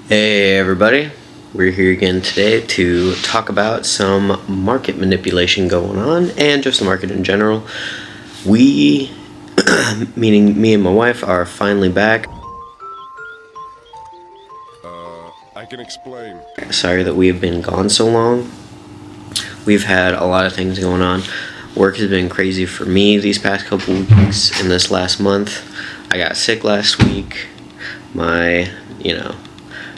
Hey everybody, we're here again today to talk about some market manipulation going on and just the market in general. We, meaning me and my wife, are finally back. I can explain. Sorry that we have been gone so long. We've had a lot of things going on. Work has been crazy for me these past couple weeks and this last month. I got sick last week.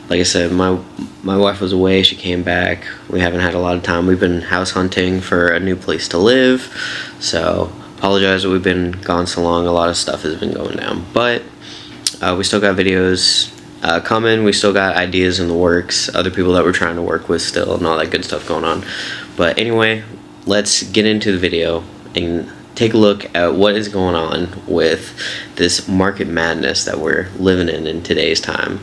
Like I said, my wife was away. She came back. We haven't had a lot of time. We've been house hunting for a new place to live. So apologize that we've been gone so long. A lot of stuff has been going down, but we still got videos coming. We still got ideas in the works. Other people that we're trying to work with still, and all that good stuff going on. But anyway, let's get into the video and take a look at what is going on with this market madness that we're living in today's time.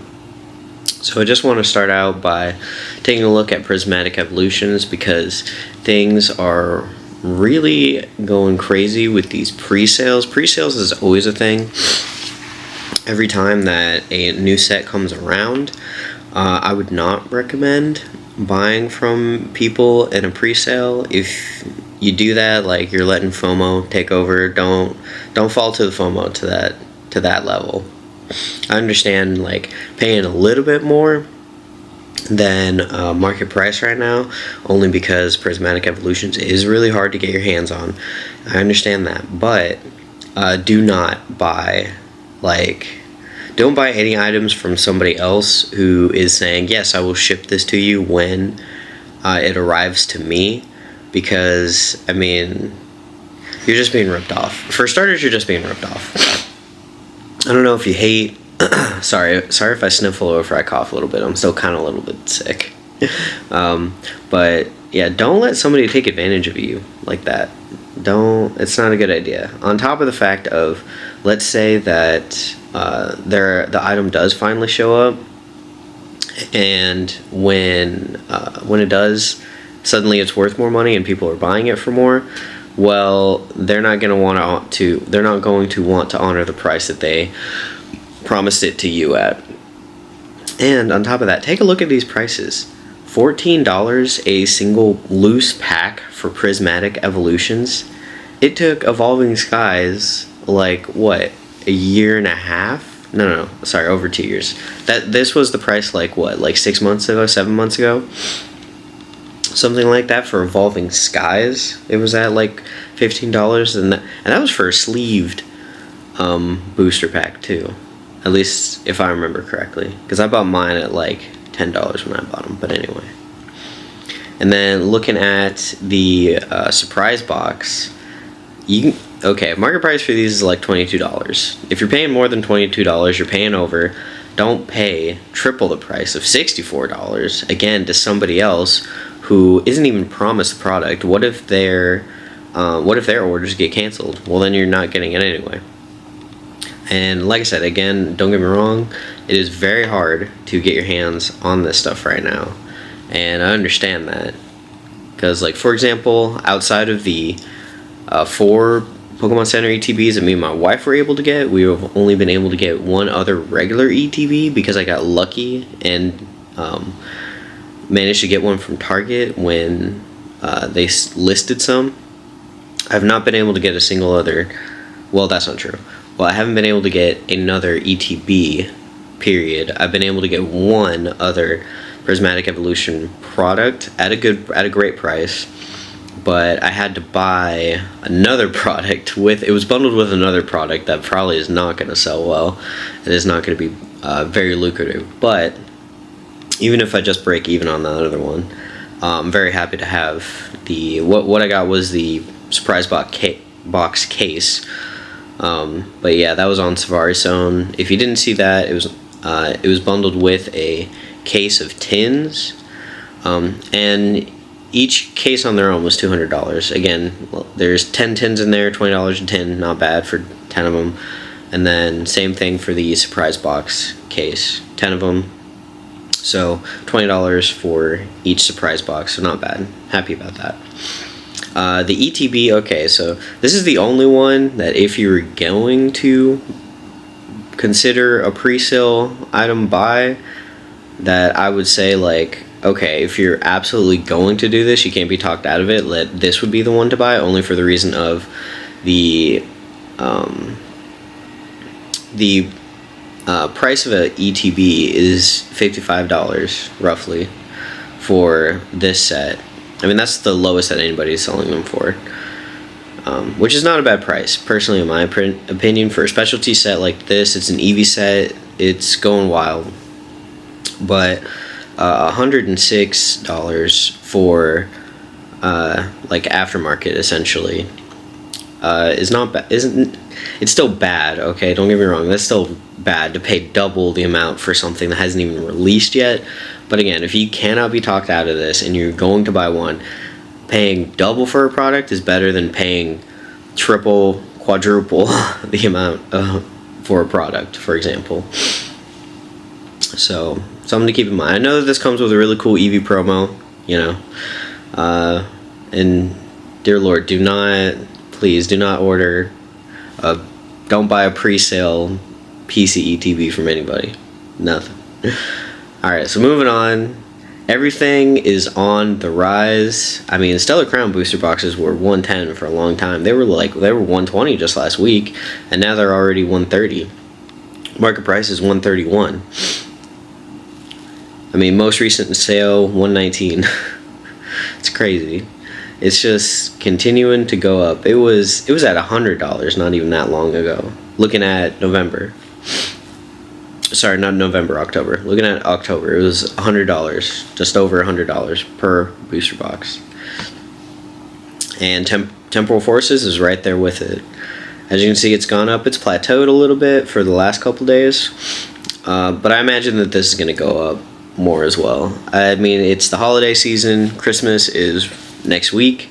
So I just want to start out by taking a look at Prismatic Evolutions because things are really going crazy with these pre-sales. Pre-sales is always a thing. Every time that a new set comes around, I would not recommend buying from people in a pre-sale. If you do that, like, you're letting FOMO take over. Don't fall to the FOMO to that level. I understand, like, paying a little bit more than market price right now, only because Prismatic Evolutions is really hard to get your hands on. I understand that, but do not buy, don't buy any items from somebody else who is saying, yes, I will ship this to you when it arrives to me, because, I mean, you're just being ripped off. For starters, you're just being ripped off. I don't know if you hate... sorry if I sniffle or if I cough a little bit. I'm still kind of a little bit sick. But yeah, don't let somebody take advantage of you like that. It's not a good idea. On top of the fact of, let's say that the item does finally show up, and when it does, suddenly it's worth more money and people are buying it for more. Well, they're not going to want to honor the price that they promised it to you at. And on top of that, take a look at these prices. $14 a single loose pack for Prismatic Evolutions. It took Evolving Skies, like, what, a year and a half? No, sorry, over 2 years. This was the price, like, what, like 6 months ago, 7 months ago? Something like that for Evolving Skies. It was at like $15, and that was for a sleeved booster pack too. At least if I remember correctly, because I bought mine at like $10 when I bought them. But anyway, and then looking at the surprise box, market price for these is like $22. If you're paying more than $22, you're paying over. Don't pay triple the price of $64 again to somebody else who isn't even promised the product. What if their orders get canceled? Well, then you're not getting it anyway. And like I said, again, don't get me wrong, it is very hard to get your hands on this stuff right now, and I understand that, because, like, for example, outside of the 4 Pokemon Center ETBs that me and my wife were able to get, we have only been able to get one other regular ETB because I got lucky and managed to get one from Target when they listed some. I've not been able to get a single other... Well, that's not true. Well, I haven't been able to get another ETB, period. I've been able to get one other Prismatic Evolution product at a great price, but I had to buy another product it was bundled with another product that probably is not going to sell well. It is not going to be very lucrative, but even if I just break even on that other one, I'm very happy to have what I got was the surprise box case. But yeah, that was on Safari Zone. If you didn't see that, it was bundled with a case of tins, and each case on their own was $200. Again, there's 10 tins in there, $20 a tin, not bad for 10 of them. And then same thing for the surprise box case, 10 of them. So $20 for each surprise box, so not bad. Happy about that. The ETB, okay, so this is the only one that if you're going to consider a pre-sale item buy, that I would say, like, okay, if you're absolutely going to do this, you can't be talked out of it. This would be the one to buy, only for the reason of the the price of a ETB is $55 roughly for this set. I mean, that's the lowest that anybody's selling them for, which is not a bad price, personally, in my opinion. For a specialty set like this, it's an Eevee set, it's going wild. But $106 for like aftermarket, essentially, is not bad. It's still bad, okay? Don't get me wrong, that's still bad to pay double the amount for something that hasn't even released yet. But again, if you cannot be talked out of this and you're going to buy one, paying double for a product is better than paying triple, quadruple the amount for a product, for example. So, something to keep in mind. I know that this comes with a really cool Eevee promo, you know. And dear Lord, please do not order, don't buy a pre-sale PC ETB from anybody. Nothing. Alright, so moving on. Everything is on the rise. I mean, Stellar Crown booster boxes were 110 for a long time. They were 120 just last week, and now they're already 130. Market price is 131. I mean, most recent sale 119. It's crazy. It's just continuing to go up. It was at $100 not even that long ago. Looking at November. Sorry, not November, October. Looking at October, it was $100, just over $100 per booster box. And Temporal Forces is right there with it. As you can see, it's gone up. It's plateaued a little bit for the last couple days, but I imagine that this is going to go up more as well. I mean, it's the holiday season. Christmas is next week.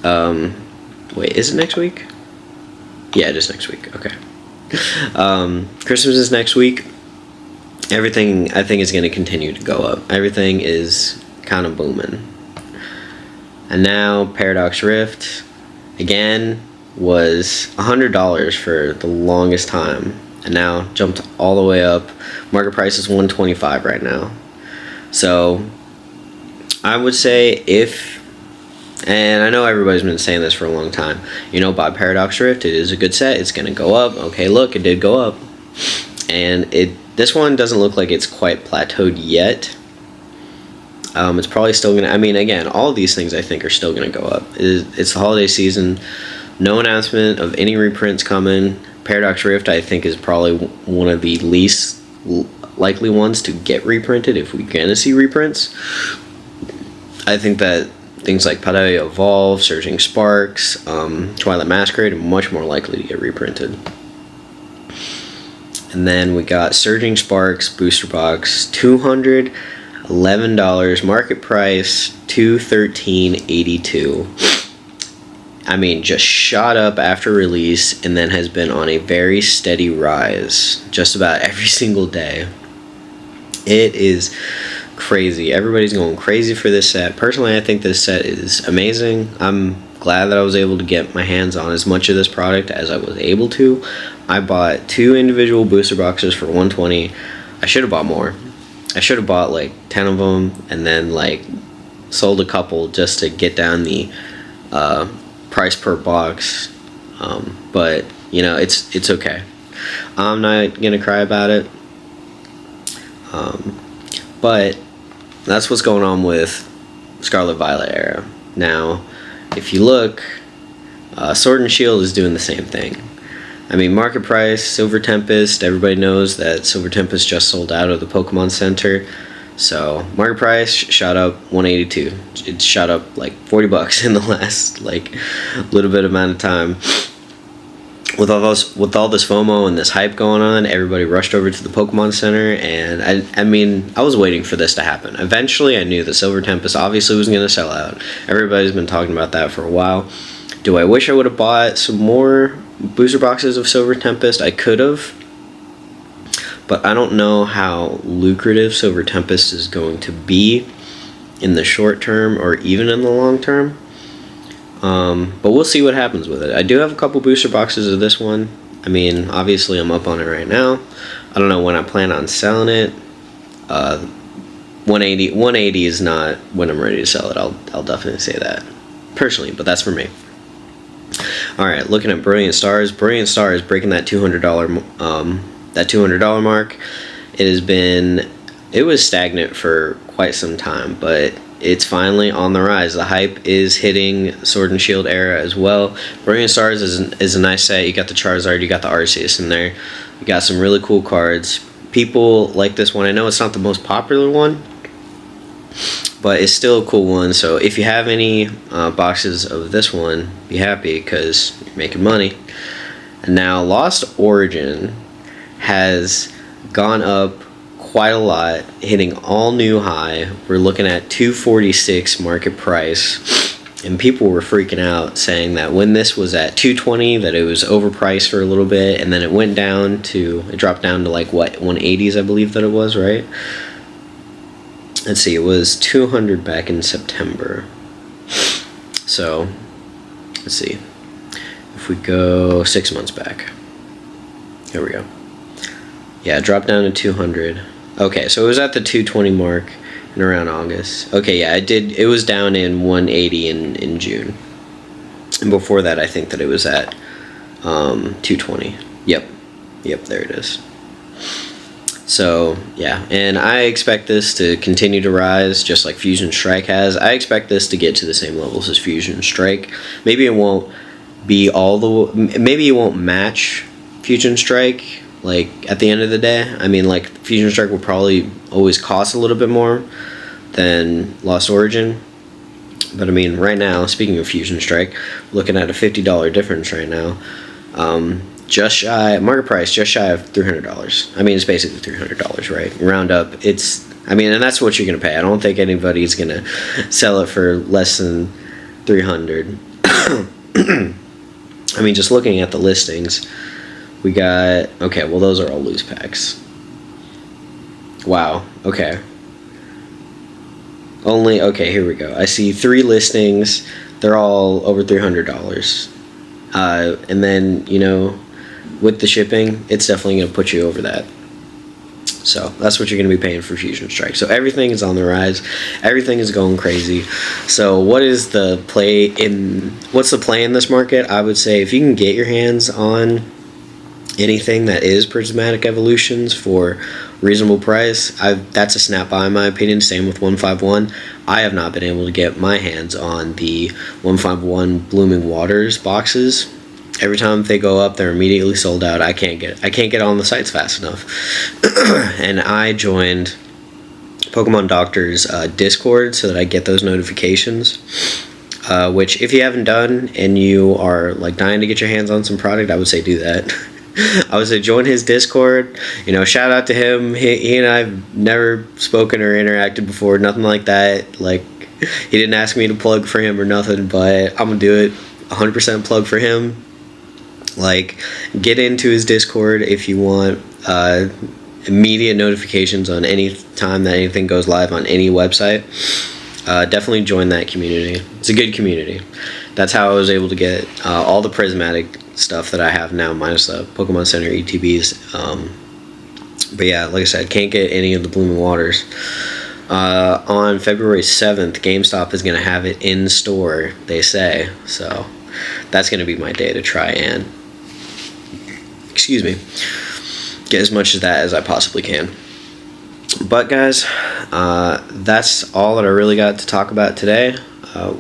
Wait, is it next week? Yeah, it is next week. Okay. Christmas is next week. Everything, I think, is going to continue to go up. Everything is kind of booming. And now Paradox Rift again was $100 for the longest time, and now jumped all the way up. Market price is $125 right now. So I would say, and I know everybody's been saying this for a long time, buy Paradox Rift. It is a good set. It's going to go up. Okay, look, it did go up. And this one doesn't look like it's quite plateaued yet. It's probably still going to, I mean, again, all of these things I think are still going to go up. It's the holiday season. No announcement of any reprints coming. Paradox Rift, I think, is probably one of the least likely ones to get reprinted if we're going to see reprints. I think that things like Paldea Evolve, Surging Sparks, Twilight Masquerade are much more likely to get reprinted. And then we got Surging Sparks booster box, $211, market price $213.82. I mean, just shot up after release and then has been on a very steady rise just about every single day. It is crazy. Everybody's going crazy for this set. Personally, I think this set is amazing. I'm glad that I was able to get my hands on as much of this product as I was able to. I bought 2 individual booster boxes for $120. I should have bought more. I should have bought like 10 of them and then like sold a couple just to get down the price per box. But it's okay. I'm not gonna cry about it. But that's what's going on with Scarlet Violet era. Now, if you look, Sword and Shield is doing the same thing. I mean, market price, Silver Tempest, everybody knows that Silver Tempest just sold out of the Pokemon Center. So, market price shot up 182. It shot up like $40 in the last little bit amount of time. With all this FOMO and this hype going on, everybody rushed over to the Pokemon Center, and I mean, I was waiting for this to happen. Eventually, I knew that Silver Tempest obviously was going to sell out. Everybody's been talking about that for a while. Do I wish I would have bought some more booster boxes of Silver Tempest? I could have, but I don't know how lucrative Silver Tempest is going to be in the short term or even in the long term. But we'll see what happens with it. I do have a couple booster boxes of this one. I mean, obviously I'm up on it right now. I don't know when I plan on selling it. 180 is not when I'm ready to sell it. I'll definitely say that personally, but that's for me. All right, looking at Brilliant Stars. Brilliant Stars breaking that $200 mark. It was stagnant for quite some time, but it's finally on the rise. The hype is hitting Sword and Shield era as well. Brilliant Stars is a nice set. You got the Charizard, you got the Arceus in there. You got some really cool cards. People like this one. I know it's not the most popular one, but it's still a cool one. So if you have any boxes of this one, be happy because you're making money. And now Lost Origin has gone up quite a lot, hitting all new high. We're looking at $246 market price, and people were freaking out saying that when this was at $220 that it was overpriced for a little bit, and then it dropped down to like what, 180s I believe that it was, right? Let's see, it was 200 back in September. So let's see, if we go 6 months back, here we go. Yeah, it dropped down to 200. Okay, so it was at the 220 mark in around August. Okay, yeah, it was down in 180 in June. And before that, I think that it was at 220. Yep, there it is. So, yeah, and I expect this to continue to rise just like Fusion Strike has. I expect this to get to the same levels as Fusion Strike. Maybe it won't be maybe it won't match Fusion Strike, like, at the end of the day. I mean, like, Fusion Strike will probably always cost a little bit more than Lost Origin. But, I mean, right now, speaking of Fusion Strike, looking at a $50 difference right now. Market price, just shy of $300. I mean, it's basically $300, right? Round up, and that's what you're going to pay. I don't think anybody's going to sell it for less than $300. I mean, just looking at the listings, we got, okay, well, those are all loose packs. Wow, okay. Okay, here we go. I see 3 listings. They're all over $300. And then, with the shipping, it's definitely going to put you over that. So that's what you're going to be paying for Fusion Strike. So everything is on the rise. Everything is going crazy. So what's the play in this market? I would say if you can get your hands on anything that is Prismatic Evolutions for reasonable price, that's a snap buy in my opinion. Same with 151. I have not been able to get my hands on the 151 Blooming Waters boxes. Every time they go up, they're immediately sold out. I can't get on the sites fast enough. And I joined Pokemon Doctor's Discord so that I get those notifications. Which, if you haven't done and you are like dying to get your hands on some product, I would say do that. I would say join his Discord. Shout out to him. He and I have never spoken or interacted before, nothing like that. Like, he didn't ask me to plug for him or nothing, but I'm gonna do it. 100% plug for him. Like, get into his Discord if you want immediate notifications on any time that anything goes live on any website. Definitely join that community. It's a good community. That's how I was able to get all the Prismatic stuff that I have now, minus the Pokemon Center ETBs. But yeah, like I said, can't get any of the Blooming Waters. On February 7th, GameStop is going to have it in store, they say. So that's going to be my day to try and, get as much of that as I possibly can. But guys, that's all that I really got to talk about today.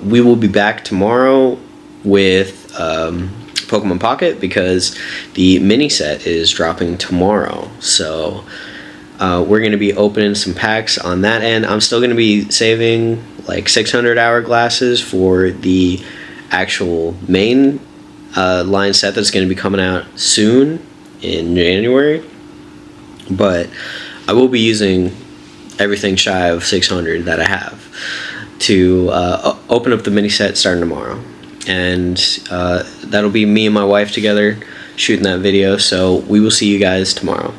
We will be back tomorrow with Pokemon Pocket because the mini set is dropping tomorrow. So we're going to be opening some packs on that end. I'm still going to be saving like 600 hourglasses for the actual main line set that's going to be coming out soon in January. But I will be using everything shy of 600 that I have to open up the mini set starting tomorrow. And that'll be me and my wife together shooting that video. So we will see you guys tomorrow.